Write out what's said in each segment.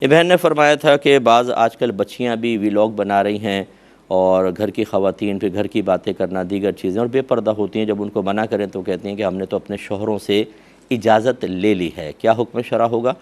یہ بہن نے فرمایا تھا کہ بعض آج کل بچیاں بھی ولاگ بنا رہی ہیں اور گھر کی خواتین پھر گھر کی باتیں کرنا دیگر چیزیں اور بے پردہ ہوتی ہیں، جب ان کو منع کریں تو کہتی ہیں کہ ہم نے تو اپنے شوہروں سے اجازت لے لی ہے، کیا حکم شرع ہوگا؟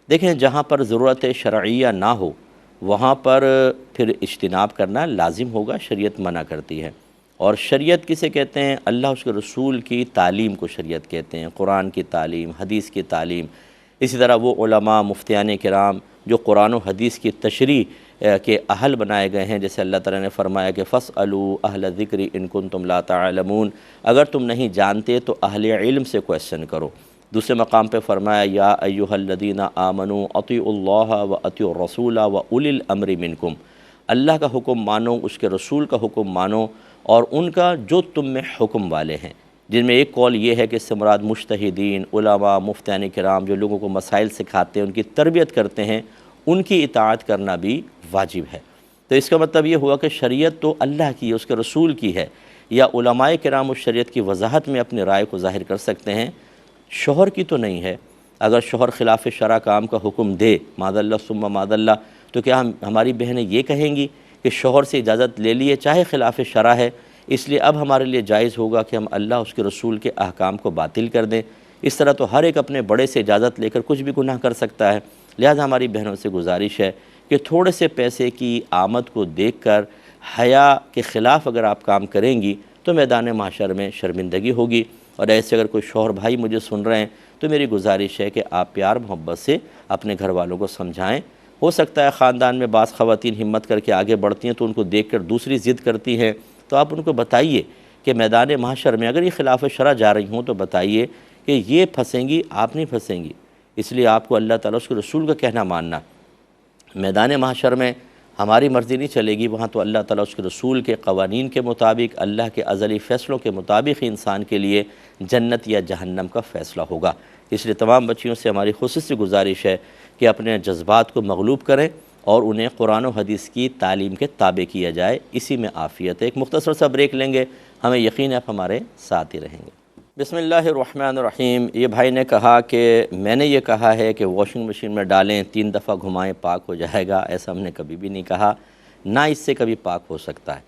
دیکھیں، جہاں پر ضرورت شرعیہ نہ ہو وہاں پر پھر اجتناب کرنا لازم ہوگا، شریعت منع کرتی ہے۔ اور شریعت کسے کہتے ہیں؟ اللہ اس کے رسول کی تعلیم کو شریعت کہتے ہیں، قرآن کی تعلیم، حدیث کی تعلیم۔ اسی طرح وہ علماء مفتیان کرام جو قرآن و حدیث کی تشریح کے اہل بنائے گئے ہیں، جیسے اللہ تعالیٰ نے فرمایا کہ فَاسْأَلُوا أَهْلَ الذِّكْرِ إِن كُنتُمْ لَا تَعْلَمُونَ، اگر تم نہیں جانتے تو اہل علم سے کویسچن کرو۔ دوسرے مقام پہ فرمایا یا ایھا الذین آمنوا اطیعوا اللہ واطیعوا الرسول واولی الامر منکم، اللہ کا حکم مانو، اس کے رسول کا حکم مانو، اور ان کا جو تم میں حکم والے ہیں، جن میں ایک قول یہ ہے کہ اس سے مراد مجتہدین، علماء، مفتیان کرام جو لوگوں کو مسائل سکھاتے ہیں، ان کی تربیت کرتے ہیں، ان کی اطاعت کرنا بھی واجب ہے۔ تو اس کا مطلب یہ ہوا کہ شریعت تو اللہ کی ہے، اس کے رسول کی ہے، یا علماء کرام اس شریعت کی وضاحت میں اپنی رائے کو ظاہر کر سکتے ہیں، شوہر کی تو نہیں ہے۔ اگر شوہر خلاف شرع کام کا حکم دے معاذ اللہ ثم معاذ اللہ، تو کیا ہماری بہنیں یہ کہیں گی کہ شوہر سے اجازت لے لیے چاہے خلاف شرع ہے، اس لیے اب ہمارے لیے جائز ہوگا کہ ہم اللہ اس کے رسول کے احکام کو باطل کر دیں؟ اس طرح تو ہر ایک اپنے بڑے سے اجازت لے کر کچھ بھی گناہ کر سکتا ہے۔ لہذا ہماری بہنوں سے گزارش ہے کہ تھوڑے سے پیسے کی آمد کو دیکھ کر حیا کے خلاف اگر آپ کام کریں گی تو میدان محشر میں شرمندگی ہوگی۔ اور ایسے اگر کوئی شوہر بھائی مجھے سن رہے ہیں تو میری گزارش ہے کہ آپ پیار محبت سے اپنے گھر والوں کو سمجھائیں۔ ہو سکتا ہے خاندان میں بعض خواتین ہمت کر کے آگے بڑھتی ہیں تو ان کو دیکھ کر دوسری ضد کرتی ہیں، تو آپ ان کو بتائیے کہ میدان محشر میں اگر یہ خلاف شرع جا رہی ہوں تو بتائیے کہ یہ پھنسیں گی، آپ نہیں پھنسیں گی، اس لیے آپ کو اللہ تعالیٰ اس کے رسول کا کہنا ماننا۔ میدان محشر میں ہماری مرضی نہیں چلے گی، وہاں تو اللہ تعالیٰ اس کے رسول کے قوانین کے مطابق، اللہ کے ازلی فیصلوں کے مطابق ہی انسان کے لیے جنت یا جہنم کا فیصلہ ہوگا۔ اس لیے تمام بچیوں سے ہماری خصوصی گزارش ہے کہ اپنے جذبات کو مغلوب کریں اور انہیں قرآن و حدیث کی تعلیم کے تابع کیا جائے، اسی میں عافیت ہے۔ ایک مختصر سا بریک لیں گے، ہمیں یقین ہے آپ ہمارے ساتھ ہی رہیں گے۔ بسم اللہ الرحمن الرحیم۔ یہ بھائی نے کہا کہ میں نے یہ کہا ہے کہ واشنگ مشین میں ڈالیں، 3 دفعہ گھمائیں پاک ہو جائے گا، ایسا ہم نے کبھی بھی نہیں کہا، نہ اس سے کبھی پاک ہو سکتا ہے۔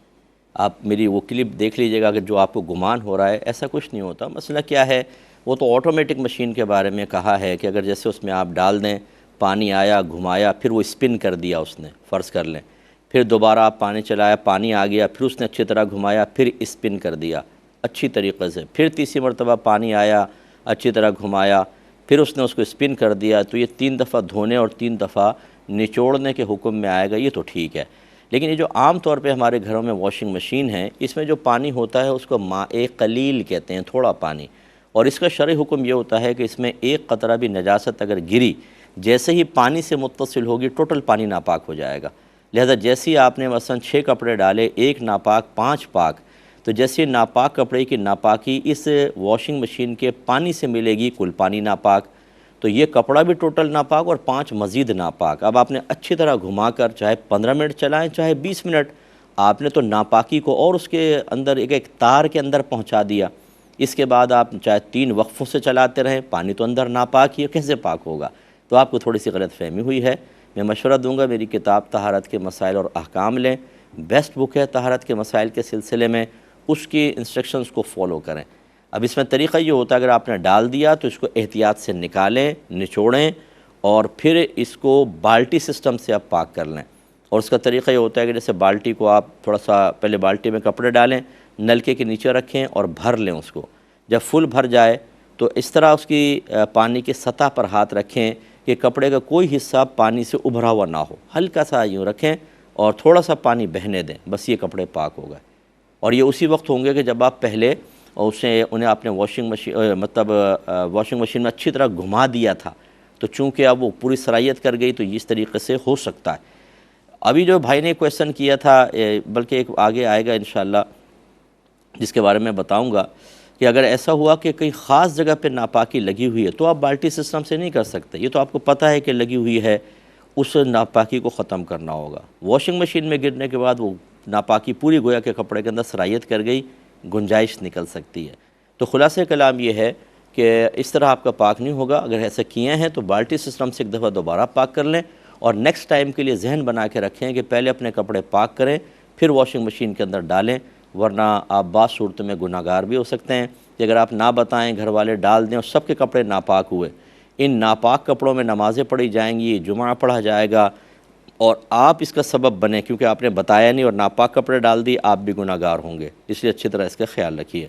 آپ میری وہ کلپ دیکھ لیجئے گا کہ جو آپ کو گمان ہو رہا ہے، ایسا کچھ نہیں ہوتا۔ مسئلہ کیا ہے، وہ تو آٹومیٹک مشین کے بارے میں کہا ہے کہ اگر جیسے اس میں آپ ڈال دیں، پانی آیا، گھمایا، پھر وہ اسپن کر دیا اس نے، فرض کر لیں، پھر دوبارہ آپ پانی چلایا، پانی آ گیا، پھر اس نے اچھی طرح گھمایا، پھر اسپن کر دیا اچھی طریقے سے، پھر تیسری مرتبہ پانی آیا، اچھی طرح گھمایا، پھر اس نے اس کو اسپن کر دیا، تو یہ 3 دفعہ دھونے اور 3 دفعہ نچوڑنے کے حکم میں آئے گا، یہ تو ٹھیک ہے۔ لیکن یہ جو عام طور پہ ہمارے گھروں میں واشنگ مشین ہے، اس میں جو پانی ہوتا ہے اس کو ماء قلیل کہتے ہیں، تھوڑا پانی، اور اس کا شرعی حکم یہ ہوتا ہے کہ اس میں ایک قطرہ بھی نجاست اگر گری، جیسے ہی پانی سے متصل ہوگی ٹوٹل پانی ناپاک ہو جائے گا۔ لہذا جیسے ہی آپ نے مثلا 6 کپڑے ڈالے، 1 ناپاک 5 پاک، تو جیسے ناپاک کپڑے کی ناپاکی اس واشنگ مشین کے پانی سے ملے گی، کل پانی ناپاک، تو یہ کپڑا بھی ٹوٹل ناپاک اور 5 مزید ناپاک۔ اب آپ نے اچھی طرح گھما کر چاہے 15 منٹ چلائیں چاہے 20 منٹ، آپ نے تو ناپاکی کو اور اس کے اندر ایک تار کے اندر پہنچا دیا۔ اس کے بعد آپ چاہے 3 وقفوں سے چلاتے رہیں، پانی تو اندر ناپاک ہی ہے، کیسے پاک ہوگا؟ تو آپ کو تھوڑی سی غلط فہمی ہوئی ہے۔ میں مشورہ دوں گا میری کتاب طہارت کے مسائل اور احکام لیں، بیسٹ بک ہے طہارت کے مسائل کے سلسلے میں، اس کی انسٹرکشنز کو فالو کریں۔ اب اس میں طریقہ یہ ہوتا ہے اگر آپ نے ڈال دیا تو اس کو احتیاط سے نکالیں، نچوڑیں، اور پھر اس کو بالٹی سسٹم سے آپ پاک کر لیں۔ اور اس کا طریقہ یہ ہوتا ہے کہ جیسے بالٹی کو آپ تھوڑا سا پہلے بالٹی میں کپڑے ڈالیں، نلکے کے نیچے رکھیں اور بھر لیں اس کو۔ جب فل بھر جائے تو اس طرح اس کی پانی کی سطح پر ہاتھ رکھیں کہ کپڑے کا کوئی حصہ پانی سے ابھرا ہوا نہ ہو، ہلکا سا یوں رکھیں اور تھوڑا سا پانی بہنے دیں، بس یہ کپڑے پاک ہو گئے۔ اور یہ اسی وقت ہوں گے کہ جب آپ پہلے انہیں آپ نے واشنگ مشین میں اچھی طرح گھما دیا تھا، تو چونکہ اب وہ پوری صلاحیت کر گئی تو اس طریقے سے ہو سکتا ہے۔ ابھی جو بھائی نے کویسچن کیا تھا، بلکہ ایک آگے آئے گا انشاءاللہ جس کے بارے میں بتاؤں گا، کہ اگر ایسا ہوا کہ کئی خاص جگہ پہ ناپاکی لگی ہوئی ہے تو آپ بالٹی سسٹم سے نہیں کر سکتے، یہ تو آپ کو پتہ ہے کہ لگی ہوئی ہے، اس ناپاکی کو ختم کرنا ہوگا۔ واشنگ مشین میں گرنے کے بعد وہ ناپاکی پوری گویا کے کپڑے کے اندر صلاحیت کر گئی، گنجائش نکل سکتی ہے۔ تو خلاصہ کلام یہ ہے کہ اس طرح آپ کا پاک نہیں ہوگا۔ اگر ایسا کیے ہیں تو بالٹی سسٹم سے ایک دفعہ دوبارہ پاک کر لیں اور نیکسٹ ٹائم کے لیے ذہن بنا کے رکھیں کہ پہلے اپنے کپڑے پاک کریں پھر واشنگ مشین کے اندر ڈالیں، ورنہ آپ بعض صورتوں میں گناہ گار بھی ہو سکتے ہیں کہ اگر آپ نہ بتائیں، گھر والے ڈال دیں اور سب کے کپڑے ناپاک ہوئے، ان ناپاک کپڑوں میں نمازیں پڑھی جائیں گی، جمعہ پڑھا جائے گا، اور آپ اس کا سبب بنیں کیونکہ آپ نے بتایا نہیں اور ناپاک کپڑے ڈال دی، آپ بھی گناہ گار ہوں گے۔ اس لیے اچھی طرح اس کا خیال رکھیے۔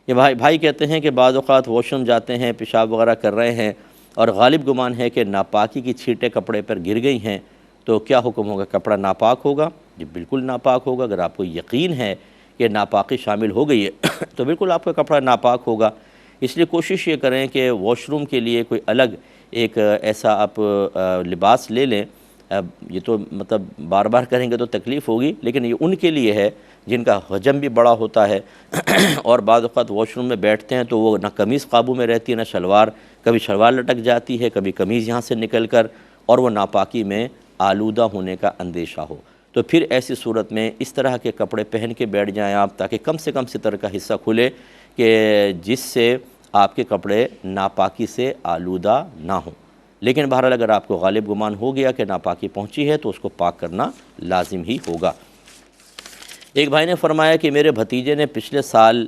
یہ بھائی کہتے ہیں کہ بعض اوقات واش روم جاتے ہیں، پیشاب وغیرہ کر رہے ہیں اور غالب گمان ہے کہ ناپاکی کی چھینٹیں کپڑے پر گر گئی ہیں، تو کیا حکم ہوگا؟ کپڑا ناپاک ہوگا؟ جی بالکل ناپاک ہوگا۔ اگر آپ کو یقین ہے کہ ناپاکی شامل ہو گئی ہے تو بالکل آپ کا کپڑا ناپاک ہوگا۔ اس لیے کوشش یہ کریں کہ واش روم کے لیے کوئی الگ ایک ایسا آپ لباس لے لیں۔ یہ تو مطلب بار بار کریں گے تو تکلیف ہوگی، لیکن یہ ان کے لیے ہے جن کا حجم بھی بڑا ہوتا ہے اور بعض اوقات واش روم میں بیٹھتے ہیں تو وہ نہ قمیض قابو میں رہتی ہے نہ شلوار، کبھی شلوار لٹک جاتی ہے، کبھی قمیض یہاں سے نکل کر، اور وہ ناپاکی میں آلودہ ہونے کا اندیشہ ہو، تو پھر ایسی صورت میں اس طرح کے کپڑے پہن کے بیٹھ جائیں آپ، تاکہ کم سے کم ستر کا حصہ کھلے کہ جس سے آپ کے کپڑے ناپاکی سے آلودہ نہ ہوں۔ لیکن بہرحال اگر آپ کو غالب گمان ہو گیا کہ ناپاکی پہنچی ہے تو اس کو پاک کرنا لازم ہی ہوگا۔ ایک بھائی نے فرمایا کہ میرے بھتیجے نے پچھلے سال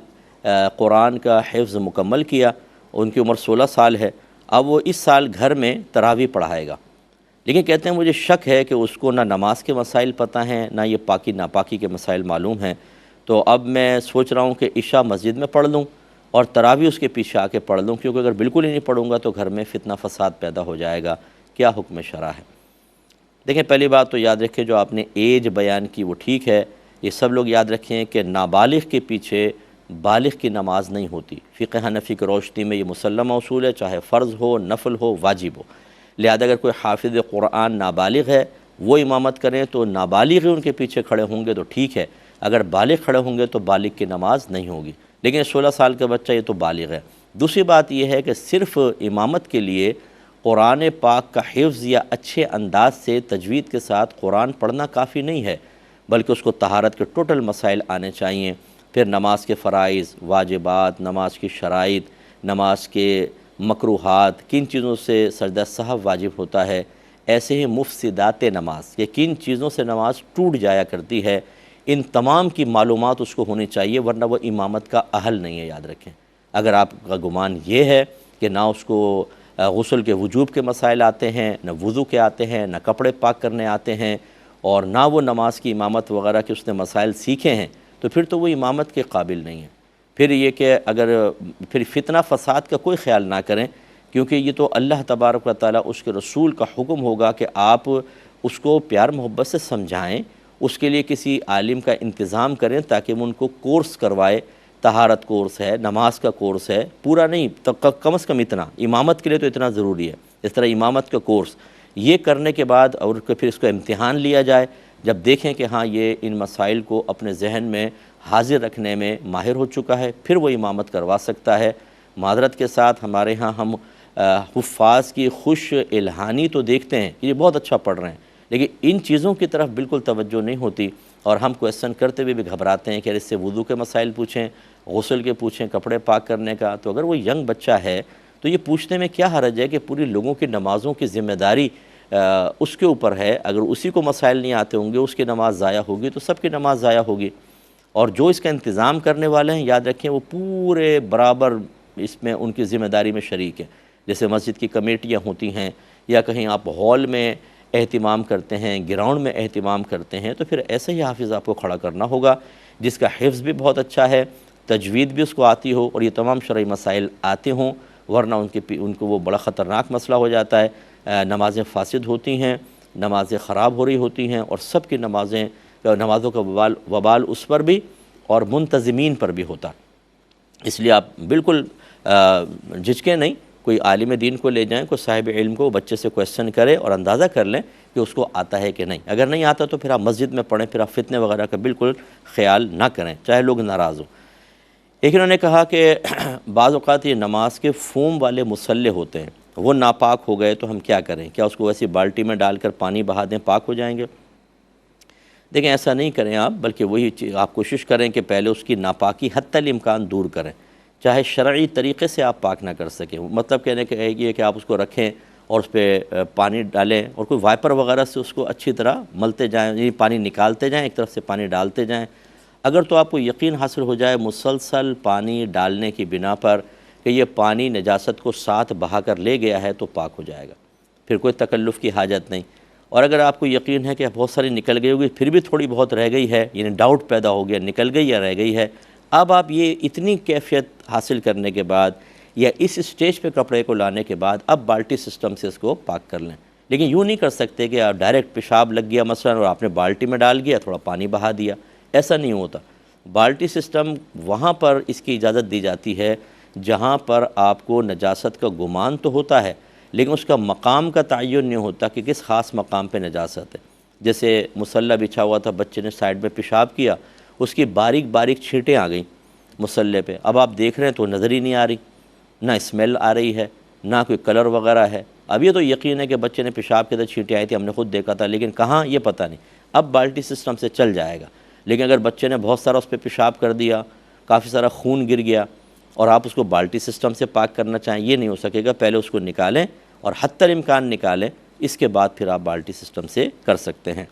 قرآن کا حفظ مکمل کیا، ان کی عمر 16 سال ہے، اب وہ اس سال گھر میں تراویح پڑھائے گا، لیکن کہتے ہیں مجھے شک ہے کہ اس کو نہ نماز کے مسائل پتہ ہیں نہ یہ پاکی ناپاکی کے مسائل معلوم ہیں، تو اب میں سوچ رہا ہوں کہ عشاء مسجد میں پڑھ لوں اور تراویح اس کے پیچھے آ کے پڑھ لوں، کیونکہ اگر بالکل ہی نہیں پڑھوں گا تو گھر میں فتنہ فساد پیدا ہو جائے گا۔ کیا حکم شرع ہے؟ دیکھیں، پہلی بات تو یاد رکھیں جو آپ نے ایج بیان کی وہ ٹھیک ہے، یہ سب لوگ یاد رکھیں کہ نابالغ کے پیچھے بالغ کی نماز نہیں ہوتی۔ فقہ حنفی کی روشنی میں یہ مسلمہ اصول ہے، چاہے فرض ہو، نفل ہو، واجب ہو۔ لہذا اگر کوئی حافظ قرآن نابالغ ہے وہ امامت کریں تو نابالغ ان کے پیچھے کھڑے ہوں گے تو ٹھیک ہے، اگر بالغ کھڑے ہوں گے تو بالغ کی نماز نہیں ہوگی، لیکن 16 سال کا بچہ یہ تو بالغ ہے۔ دوسری بات یہ ہے کہ صرف امامت کے لیے قرآن پاک کا حفظ یا اچھے انداز سے تجوید کے ساتھ قرآن پڑھنا کافی نہیں ہے، بلکہ اس کو طہارت کے ٹوٹل مسائل آنے چاہیے، پھر نماز کے فرائض، واجبات، نماز کی شرائط، نماز کے مکروہات، کن چیزوں سے سجدہ سہو واجب ہوتا ہے، ایسے ہی مفسدات نماز کہ کن چیزوں سے نماز ٹوٹ جایا کرتی ہے، ان تمام کی معلومات اس کو ہونی چاہیے، ورنہ وہ امامت کا اہل نہیں ہے۔ یاد رکھیں، اگر آپ کا گمان یہ ہے کہ نہ اس کو غسل کے وجوب کے مسائل آتے ہیں، نہ وضو کے آتے ہیں، نہ کپڑے پاک کرنے آتے ہیں، اور نہ وہ نماز کی امامت وغیرہ کے اس نے مسائل سیکھے ہیں، تو پھر تو وہ امامت کے قابل نہیں ہے۔ پھر یہ کہ اگر پھر فتنہ فساد کا کوئی خیال نہ کریں، کیونکہ یہ تو اللہ تبارک و تعالیٰ اس کے رسول کا حکم ہوگا کہ آپ اس کو پیار محبت سے سمجھائیں، اس کے لیے کسی عالم کا انتظام کریں تاکہ وہ ان کو کورس کروائے، طہارت کورس ہے، نماز کا کورس ہے، پورا نہیں تو کم از کم اتنا، امامت کے لیے تو اتنا ضروری ہے، اس طرح امامت کا کورس یہ کرنے کے بعد اور پھر اس کو امتحان لیا جائے، جب دیکھیں کہ ہاں یہ ان مسائل کو اپنے ذہن میں حاضر رکھنے میں ماہر ہو چکا ہے، پھر وہ امامت کروا سکتا ہے۔ معذرت کے ساتھ ہمارے ہاں ہم حفاظ کی خوش الہانی تو دیکھتے ہیں کہ یہ بہت اچھا پڑھ رہے ہیں، لیکن ان چیزوں کی طرف بالکل توجہ نہیں ہوتی، اور ہم کویسچن کرتے ہوئے بھی گھبراتے ہیں کہ اس سے وضو کے مسائل پوچھیں، غسل کے پوچھیں، کپڑے پاک کرنے کا، تو اگر وہ ینگ بچہ ہے تو یہ پوچھنے میں کیا حرج ہے کہ پوری لوگوں کی نمازوں کی ذمہ داری اس کے اوپر ہے، اگر اسی کو مسائل نہیں آتے ہوں گے اس کی نماز ضائع ہوگی تو سب کی نماز ضائع ہوگی، اور جو اس کا انتظام کرنے والے ہیں یاد رکھیں وہ پورے برابر اس میں ان کی ذمہ داری میں شریک ہیں، جیسے مسجد کی کمیٹیاں ہوتی ہیں یا کہیں آپ ہال میں اہتمام کرتے ہیں، گراؤنڈ میں اہتمام کرتے ہیں، تو پھر ایسا ہی حافظ آپ کو کھڑا کرنا ہوگا جس کا حفظ بھی بہت اچھا ہے، تجوید بھی اس کو آتی ہو اور یہ تمام شرعی مسائل آتے ہوں، ورنہ ان کو وہ بڑا خطرناک مسئلہ ہو جاتا ہے، نمازیں فاسد ہوتی ہیں، نمازیں خراب ہو رہی ہوتی ہیں، اور سب کی نمازوں کا وبال اس پر بھی اور منتظمین پر بھی ہوتا ہے۔ اس لیے آپ بالکل جھجکیں نہیں، کوئی عالم دین کو لے جائیں، کوئی صاحب علم کو بچے سے کویسچن کرے اور اندازہ کر لیں کہ اس کو آتا ہے کہ نہیں، اگر نہیں آتا تو پھر آپ مسجد میں پڑھیں، پھر آپ فتنے وغیرہ کا بالکل خیال نہ کریں چاہے لوگ ناراض ہوں۔ ایک انہوں نے کہا کہ بعض اوقات یہ نماز کے فوم والے مصلے ہوتے ہیں، وہ ناپاک ہو گئے تو ہم کیا کریں؟ کیا اس کو ویسی بالٹی میں ڈال کر پانی بہا دیں، پاک ہو جائیں گے؟ دیکھیں ایسا نہیں کریں آپ، بلکہ وہی آپ کوشش کریں کہ پہلے اس کی ناپاکی حتی الامکان دور کریں، چاہے شرعی طریقے سے آپ پاک نہ کر سکیں، مطلب کہنے کہ یہ کہ آپ اس کو رکھیں اور اس پہ پانی ڈالیں اور کوئی وائپر وغیرہ سے اس کو اچھی طرح ملتے جائیں، یعنی پانی نکالتے جائیں، ایک طرف سے پانی ڈالتے جائیں۔ اگر تو آپ کو یقین حاصل ہو جائے مسلسل پانی ڈالنے کی بنا پر کہ یہ پانی نجاست کو ساتھ بہا کر لے گیا ہے تو پاک ہو جائے گا، پھر کوئی تکلف کی حاجت نہیں۔ اور اگر آپ کو یقین ہے کہ بہت ساری نکل گئی ہوگی پھر بھی تھوڑی بہت رہ گئی ہے، یعنی ڈاؤٹ پیدا ہو گیا نکل گئی یا رہ گئی ہے، اب آپ یہ اتنی کیفیت حاصل کرنے کے بعد یا اس اسٹیج پہ کپڑے کو لانے کے بعد اب بالٹی سسٹم سے اس کو پاک کر لیں۔ لیکن یوں نہیں کر سکتے کہ آپ ڈائریکٹ پیشاب لگ گیا مثلا اور آپ نے بالٹی میں ڈال گیا تھوڑا پانی بہا دیا، ایسا نہیں ہوتا۔ بالٹی سسٹم وہاں پر اس کی اجازت دی جاتی ہے جہاں پر آپ کو نجاست کا گمان تو ہوتا ہے لیکن اس کا مقام کا تعین نہیں ہوتا کہ کس خاص مقام پہ نجاست ہے۔ جیسے مصلی بچھا ہوا تھا، بچے نے سائیڈ میں پیشاب کیا، اس کی باریک باریک چھینٹیں آ گئیں مصلی پہ، اب آپ دیکھ رہے ہیں تو نظر ہی نہیں آ رہی، نہ اسمیل آ رہی ہے، نہ کوئی کلر وغیرہ ہے۔ اب یہ تو یقین ہے کہ بچے نے پیشاب کے اندر چھینٹیں آئی تھی، ہم نے خود دیکھا تھا، لیکن کہاں یہ پتہ نہیں۔ اب بالٹی سسٹم سے چل جائے گا، لیکن اگر بچے نے بہت سارا اس پہ پیشاب کر دیا، کافی سارا خون گر گیا اور آپ اس کو بالٹی سسٹم سے پاک کرنا چاہیں، یہ نہیں ہو سکے گا۔ پہلے اس کو نکالیں اور حتی الامکان نکالیں، اس کے بعد پھر آپ بالٹی سسٹم سے کر سکتے ہیں۔